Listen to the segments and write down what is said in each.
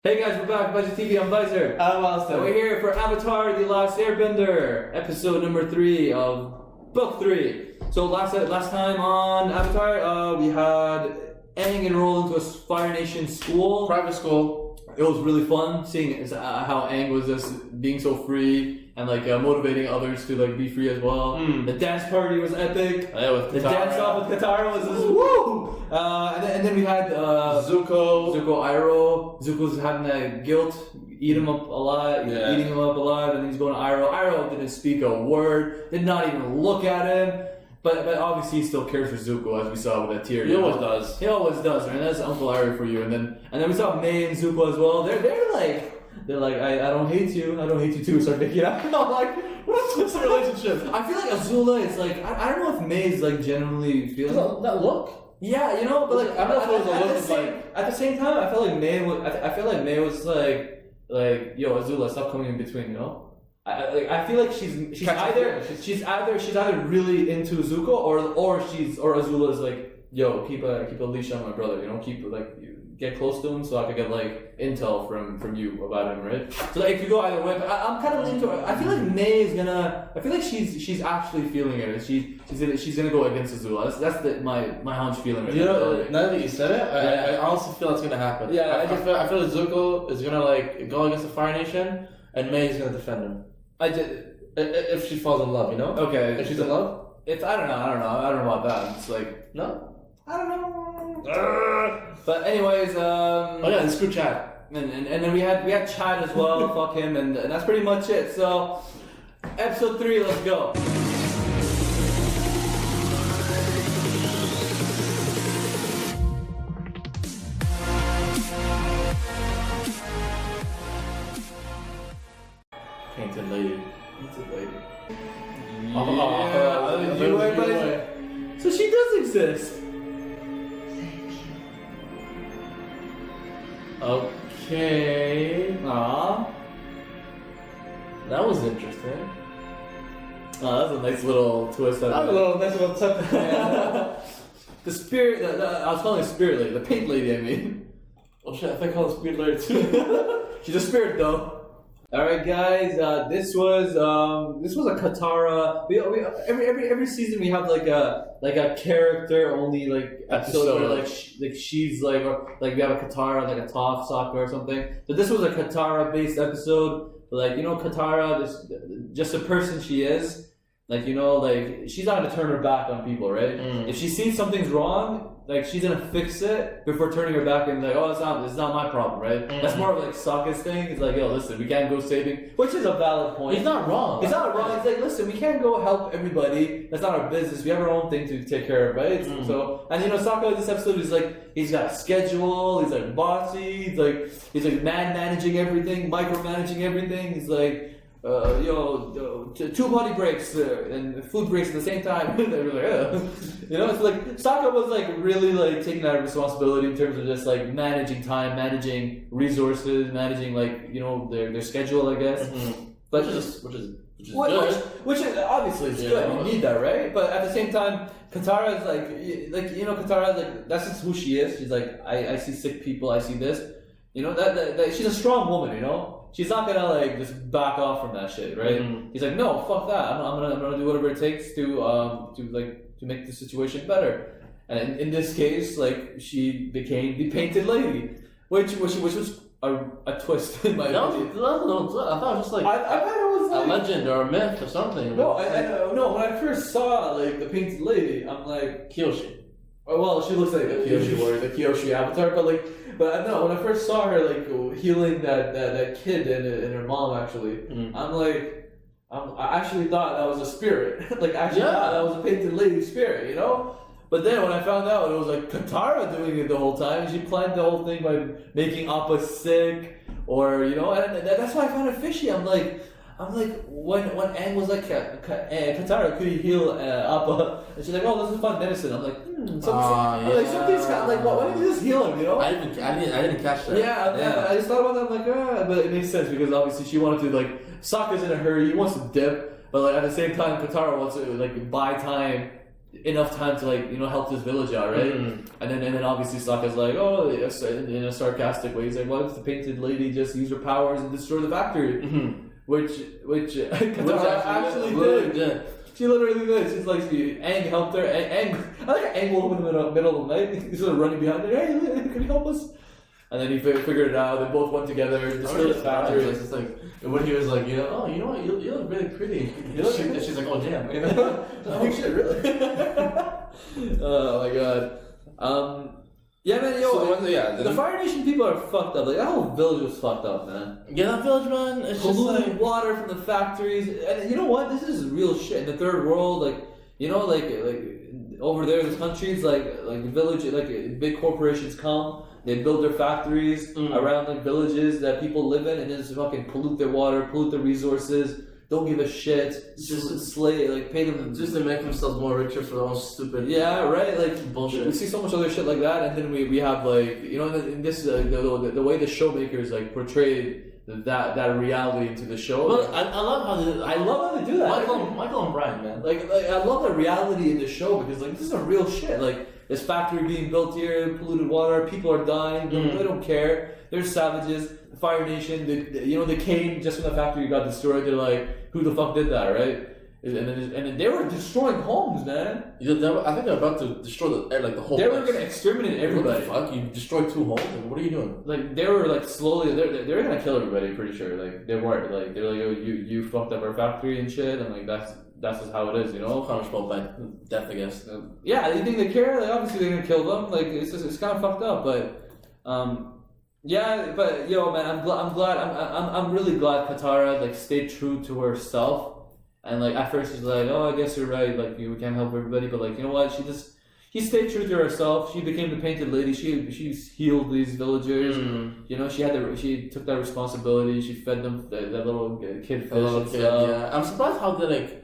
Hey guys, we're back. Budget TV. I'm Visor. I'm Austin. And we're here for Avatar: The Last Airbender, episode number 3 of book 3. So last time on Avatar, we had Aang enroll into a Fire Nation school, Private school. It was really fun seeing how Aang was just being so free and motivating others to be free as well. The dance party was epic. Yeah, with the Katara. dance off with Katara was just woo. And then we had Zuko, Iroh. Zuko's having that guilt, eating him up alive, and he's going to Iroh. Iroh didn't speak a word, did not even look at him. But obviously he still cares for Zuko, as we saw with that tear. He always does. He always does, man. That's Uncle Iroh for you. And then we saw May and Zuko as well. They're like I don't hate you. I don't hate you too. Start making out. I'm like, what's the relationship? I feel like Azula is like I don't know if May is genuinely feeling that look. Yeah, you know, but I don't know if it was a look at the same time, I felt like May was. I feel like May was like yo Azula, stop coming in between, you know. I feel like she's either really into Zuko or Azula's like, yo, keep a leash on my brother, you know, get close to him so I could get intel from you about him, right? So it could go either way. But I'm kind of leaning to. I feel like May is gonna. I feel like she's actually feeling it. She's gonna go against Azula. That's my hunch feeling. Right, you know, now that you said it, I honestly feel that's gonna happen. Yeah, I feel like Zuko is gonna go against the Fire Nation, and May is gonna defend him. If she falls in love, you know? Okay. If she's in love? I don't know about that. It's no? I don't know. But anyways, oh yeah, and screw Chad. And then we had Chad as well, fuck him, and that's pretty much it. So episode 3, let's go. Painted lady. So she does exist. Okay. That was interesting. That's a nice little twist. That was a nice little tip. The spirit. I was calling her spirit lady. The paint lady. I mean. Oh shit! I think I call her spirit lady too. She's a spirit though. All right, guys. This was a Katara. Every season we have like a character only episode where she's we have a Katara like a Toph, Sokka or something. But this was a Katara based episode. Katara, just a person she is. She's not gonna turn her back on people, right? If she sees something's wrong, she's gonna fix it before turning her back and it's not my problem, right? That's more of Sokka's thing. It's yo, listen, we can't go saving, which is a valid point. He's not wrong. He's not wrong. He's listen, we can't go help everybody. That's not our business. We have our own thing to take care of, right? So, and Sokka in this episode is he's got a schedule. He's bossy. He's managing everything, micromanaging everything. He's two body breaks and food breaks at the same time. They were it's Sokka was really taking that responsibility in terms of just managing time, managing resources, managing their schedule, I guess. But which is obviously it's good. You need that, right? But at the same time, Katara is Katara that's just who she is. She's I see sick people, I see this. That she's a strong woman, you know. She's not gonna just back off from that shit, right? He's no, fuck that. I'm gonna do whatever it takes to make the situation better. And in this case, she became the painted lady, which was a twist in my opinion. I thought it was just I thought it was a legend or a myth or something. No, no. When I first saw the painted lady, I'm Kyoshi. Well, she looks like the Kyoshi warrior, the Kyoshi avatar, but I don't know, when I first saw her healing that kid and her mom actually, I actually thought that was a spirit. Thought that was a painted lady spirit, you know? But then when I found out it was Katara doing it the whole time, she planned the whole thing by making Appa sick, or and that's why I found it fishy. I'm like when Aang was Katara, could you heal Appa? And she's oh, this is fun medicine. I'm something's kind of why didn't you just heal him? You know? I didn't catch that. Yeah. I just thought about that. But it makes sense because obviously she wanted to Sokka's in a hurry. He wants to dip, but at the same time, Katara wants to buy time enough time to like help this village out, right? And then obviously Sokka's like, oh, yes, in a sarcastic way, he's like, why does the painted lady just use her powers and destroy the factory? Which Katara actually did. Yeah. She literally did. She's like, Aang helped her. Aang, I like Aang woke up in the middle of the night. He's sort of running behind her. Hey, can you help us? And then he figured it out. They both went together, destroyed the factory. It's like when he was like, oh, you know what? You look really pretty. She's like, oh damn. Oh shit, really? Oh my god. Yeah, man. The Fire Nation people are fucked up. Like that whole village was fucked up, man. Yeah, that village, man. It's polluted just like water from the factories, and you know what? This is real shit in the third world. Like over there, in the countries, like the village, like big corporations come. They build their factories around like villages that people live in, and then just fucking pollute their water, pollute their resources. Don't give a shit. Just slay, like pay them just to make themselves more richer for their own stupid. Yeah, right. Like bullshit. We see so much other shit like that, and then we have like in this the way the showmakers like portrayed that reality into the show. Well, I love how they do that. Michael and Brian, man. Like I love the reality in the show because like this is a real shit. Like this factory being built here, polluted water, people are dying. They don't care. They're savages. The Fire Nation, they came just when the factory got destroyed. They're like, who the fuck did that, right? And then they were destroying homes, man. I think they're about to destroy the whole. They were gonna exterminate everybody. What the fuck? You destroyed 2 homes? Like, what are you doing? Like they were like slowly. They were gonna kill everybody. Pretty sure. Like they weren't. Like they're like, oh, you fucked up our factory and shit. And like that's just how it is, Punishable by death, I guess. Yeah, you think they care? Like obviously they're gonna kill them. Like it's kind of fucked up, but yeah, but man, I'm really glad Katara like stayed true to herself. And like at first she's like, oh, I guess you're right. Like we can't help everybody, but like you know what? She stayed true to herself. She became the painted lady. She healed these villagers. She took that responsibility. She fed them that little kid fish. Yeah, I'm surprised how they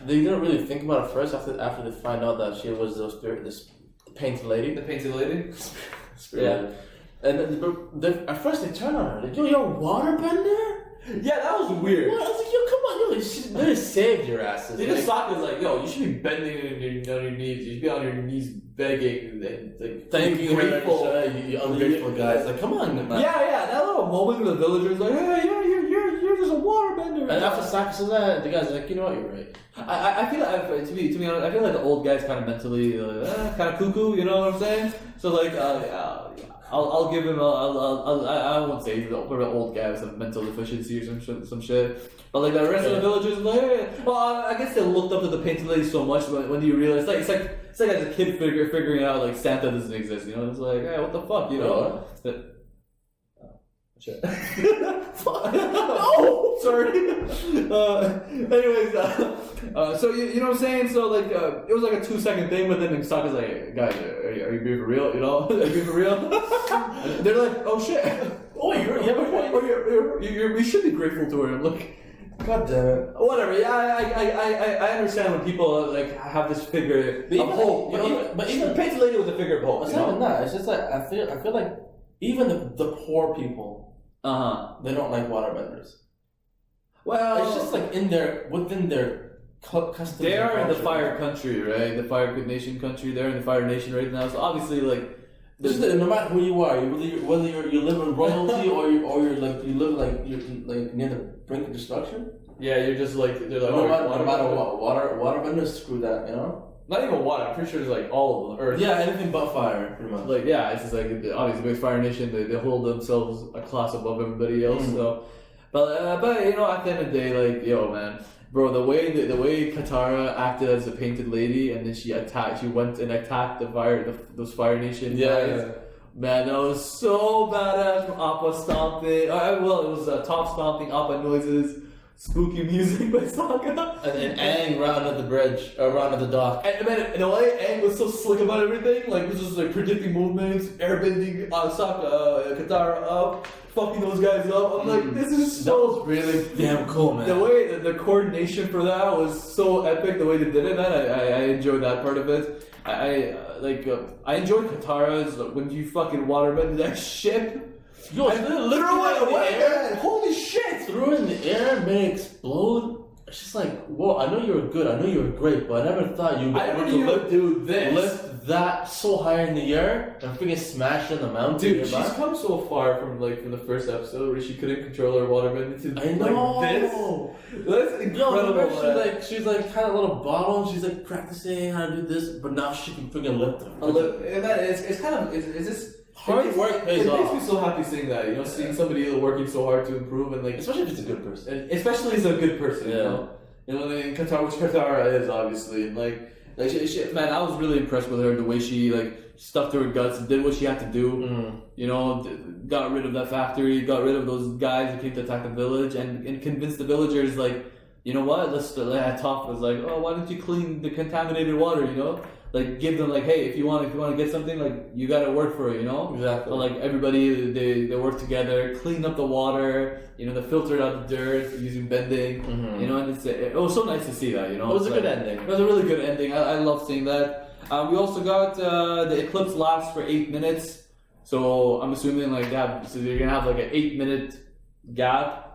didn't really think about it first after they find out that she was this painted lady. The painted lady. Yeah. And at first they turn on her like, you're a waterbender? Yeah, that was weird. What? I was like, yo, come on, she literally saved your asses. Sokka's like, yo, you should be bending on your knees. You should be on your knees begging and like thanking her. You ungrateful guys. Like, come on, man. Yeah, that little moment where the villagers like, hey, you're just a waterbender. And after Sokka says that, the guy's like, you know what, you're right. I feel like, to be honest, I feel like the old guy's kind of mentally kind of cuckoo. You know what I'm saying? So like, I'll give him I won't say he's an old guy with some mental deficiency or some shit. But like the rest of the villagers, like, hey. Well, I guess they looked up to the painted lady so much when you realize it's like as a kid figuring out like Santa doesn't exist. It's like, hey, what the fuck, Shit. No, sorry. Anyways, so you know what I'm saying? So like, it was like a 2-second thing, but then Sokka's like, guys, are you being for real? Are you being for real? And they're like, oh shit. Oh, we should be grateful to her. Look. God damn it. Whatever. Yeah, I understand when people like have this figure of hope. But even the painted lady was a figure of hope. It's not even that. It's just like I feel like even the poor people. They don't like waterbenders. Well, it's just like within their customs. They are in the Fire Country, right? The Fire Nation country. They're in the Fire Nation right now. So obviously, like, no matter who you are, whether you live in royalty or you live like near the brink of destruction. Yeah, you're just like they're like no matter what, waterbenders, screw that, Not even water. I'm pretty sure it's like all of them. Earth. Yeah, anything but fire, pretty much. Like it's just like obviously with Fire Nation, they hold themselves a class above everybody else. So, but at the end of the day, like man, bro, the way Katara acted as a painted lady, and then she went and attacked those Fire Nation guys. Man, that was so badass. From Appa stomping. It was top stomping Appa noises. Spooky music by Sokka. And Aang round at the bridge, round at the dock. And man, in a way, Aang was so slick about everything. Like, this was like predicting movements, airbending Katara up, fucking those guys up. I'm like, this is so really damn cool, man. The way the coordination for that was so epic. The way they did it, man, I enjoyed that part of it. I enjoyed Katara's when you fucking waterbend that ship. Yo, literally away, man. Holy shit! Threw it in the air, made it explode. she's like, whoa, I know you were good, I know you were great, but I never thought you would I able never to knew you would do this. lift that so high in the air and freaking smash in the mountain. Dude, she's come so far from the first episode where she couldn't control her waterbending to I know. like this. That's incredible. Yo, she's like had a little bottle and she's like practicing how to do this, but now she can freaking lift it. And that it's kind of it's just hard work pays It makes off. me so happy seeing that, you know, seeing somebody working so hard to improve and like, Especially if it's a good person. and especially as a good person, Yeah. you know, in Qatar, which Qatar is obviously, and like she, man, I was really impressed with her, the way she like stuck to her guts and did what she had to do. You know, got rid of that factory, got rid of those guys who came to attack the village, and convinced the villagers like, you know what, let's Toph was like, oh, why don't you clean the contaminated water, you know? Like give them like, hey, if you want to get something, like you gotta work for it, you know. Exactly. But, like everybody, they work together, clean up the water, you know, they filtered out the dirt using bending, you know, and it was so nice to see that, you know. It was a like, good ending. It was a really good ending. I love seeing that. We also got the eclipse lasts for 8 minutes, so I'm assuming like so you're gonna have like an 8-minute gap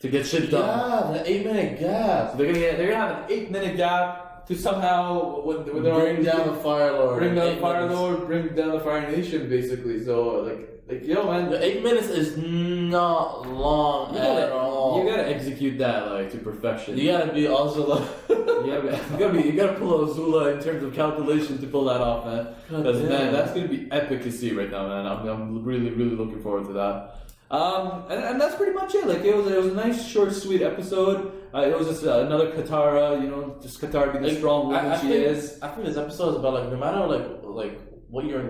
to get shit done. Yeah, the 8-minute gap. So they're gonna have an 8-minute gap to somehow when Bring down the Fire Lord. bring down the 8 Fire minutes. Lord, bring down the Fire Nation, basically. So like yo, man, The 8 minutes is not long at all. you gotta execute that like to perfection. You gotta be Azula. you gotta pull Azula in terms of calculation to pull that off, man. Because man, that's gonna be epic to see right now, man. I'm really looking forward to that. And that's pretty much it. Like it was a nice, short, sweet episode. It was just another Katara, you know, just Katara being the strong woman she is. I think this episode is about like no matter like what your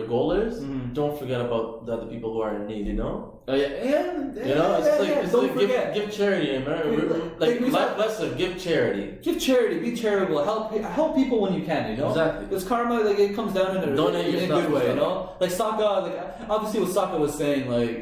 goal is, don't forget about the other people who are in need. You know. Yeah, You know, it's don't like forget. give charity. Remember, like life lesson, give charity. Give charity, be charitable, help people when you can, you know? Exactly. Because karma, like, it comes down in a good way, you know? Like, Sokka, like, obviously what Sokka was saying, like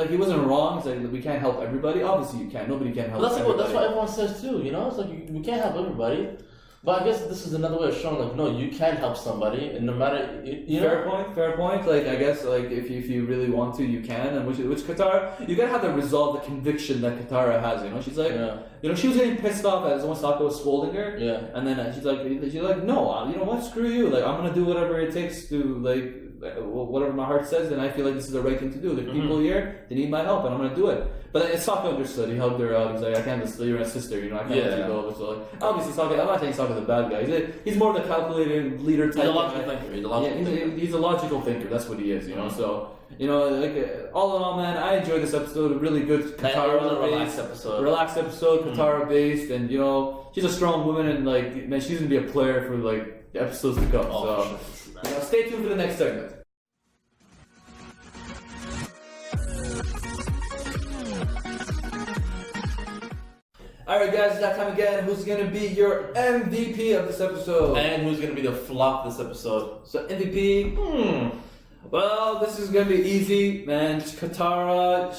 he wasn't wrong. It's like, we can't help everybody. Obviously you can. Nobody can help everybody. That's what everyone says too, you know? It's like, we can't help everybody. But I guess this is another way of showing, like, no, you can help somebody, and no matter, you know? Fair point. Like, I guess, like, if you really want to, you can. And which Katara, you gotta have the resolve, the conviction that Katara has, you know? She's like, you know, she was getting pissed off as when Sokka was scolding her. Yeah. And then she's like, no, you know what, screw you. Like, I'm gonna do whatever it takes to, like, whatever my heart says, and I feel like this is the right thing to do. The people here, they need my help, and I'm gonna do it. But Sokka understood. He hugged her out. He's like, I can't just, you're my sister, you know, I can't let you go. So, like, obviously, Sokka, I'm not saying Sokka's a bad guy. He's more of the calculated leader type. He's a logical thinker. He's a logical thinker. That's what he is, you know. So, you know, like, all in all, man, I enjoyed this episode. A really good relaxed episode. Relaxed episode, Katara based, and, you know, she's a strong woman, and, like, man, she's gonna be a player for, like, the episodes to come. So, you know, stay tuned for the next segment. Alright guys, it's that time again. Who's gonna be your MVP of this episode? And who's gonna be the flop this episode? So MVP, well, this is gonna be easy, man. Katara,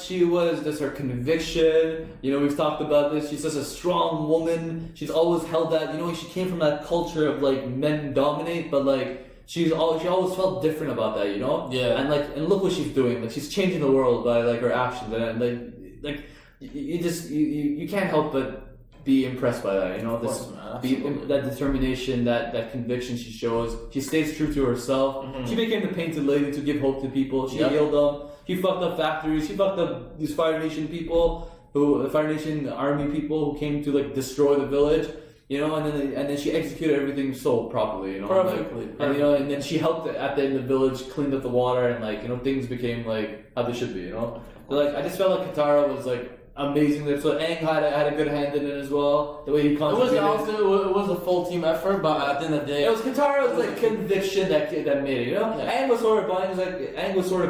that's her conviction. You know, we've talked about this. She's such a strong woman. She's always held that, you know, she came from that culture of like men dominate, but like she always felt different about that, you know? Yeah. And look what she's doing. Like she's changing the world by like her actions, and like you can't help but be impressed by that, you know. That determination, that conviction she shows. She stays true to herself. She became the painted lady to give hope to people. She healed them. She fucked up factories. She fucked up these Fire Nation people, the Fire Nation army people who came to like destroy the village. You know, and then she executed everything so properly, you know. Perfectly. And you know, and then she helped at the end of the village, cleaned up the water, and like, you know, things became like how they should be, you know. So, like, I just felt like Katara was like amazing. So Aang had a good hand in it as well. The way he contributed. It was a full team effort, but at the end of the day, it was Katara's like conviction that made it. You know, Aang was sort of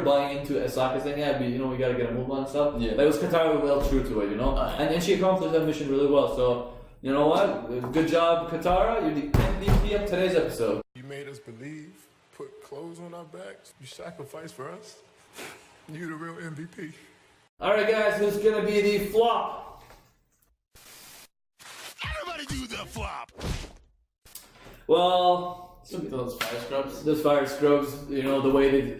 buying into Asaka saying, yeah, but, you know, we gotta get a move on and stuff. Yeah. But it was Katara well true to it, you know, and she accomplished that mission really well. So you know what? Good job, Katara. You're the MVP of today's episode. You made us believe, put clothes on our backs, you sacrificed for us. You the real MVP. Alright guys, who's gonna be the flop? Everybody do the flop. Well, those fire scrubs. Those fire scrubs, you know, the way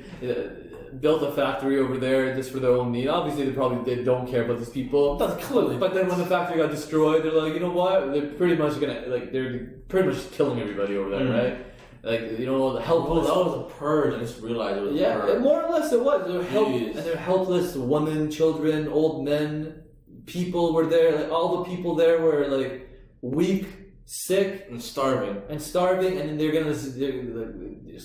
built a factory over there just for their own need. Obviously, they don't care about these people. That's clearly. But then when the factory got destroyed, they're like, you know what? They're pretty much killing everybody over there, right? Like, you know, the helpless. That was a purge. I just realized it was a purge. Yeah, more or less it was. They're helpless women, children, old men, people were there. Like all the people there were like weak, sick, and starving, and then they're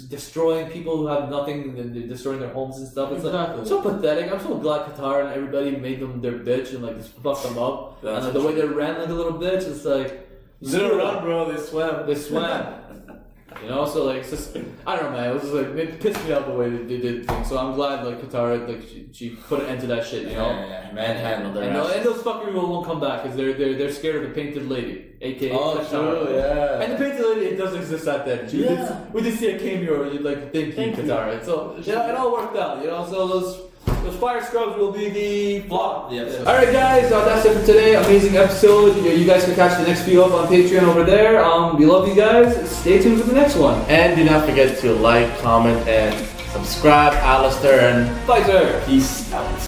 destroying people who have nothing, and they're destroying their homes and stuff. It's like so pathetic. I'm so glad Qatar and everybody made them their bitch and like just fucked them up. And like, the way they ran like a little bitch, it's like they didn't run, bro. They swam. They swam. You know, so like it's just I don't know, man. It was just like it pissed me off the way they did things. So I'm glad like Qatar like she put an end to that shit. You know, manhandled their and those fucking people won't come back because they're scared of the painted lady, aka Qatar. True, yeah. And the painted lady, it does exist out there. We did see a cameo. Like thank you, Qatar. And so you know, it all worked out. You know, so those fire scrubs will be the flop. Yes. All right, guys, that's it for today. Amazing episode. You guys can catch the next few up on Patreon over there. We love you guys. Stay tuned for the next one. And do not forget to like, comment, and subscribe. Alistair and Bye, sir. peace out.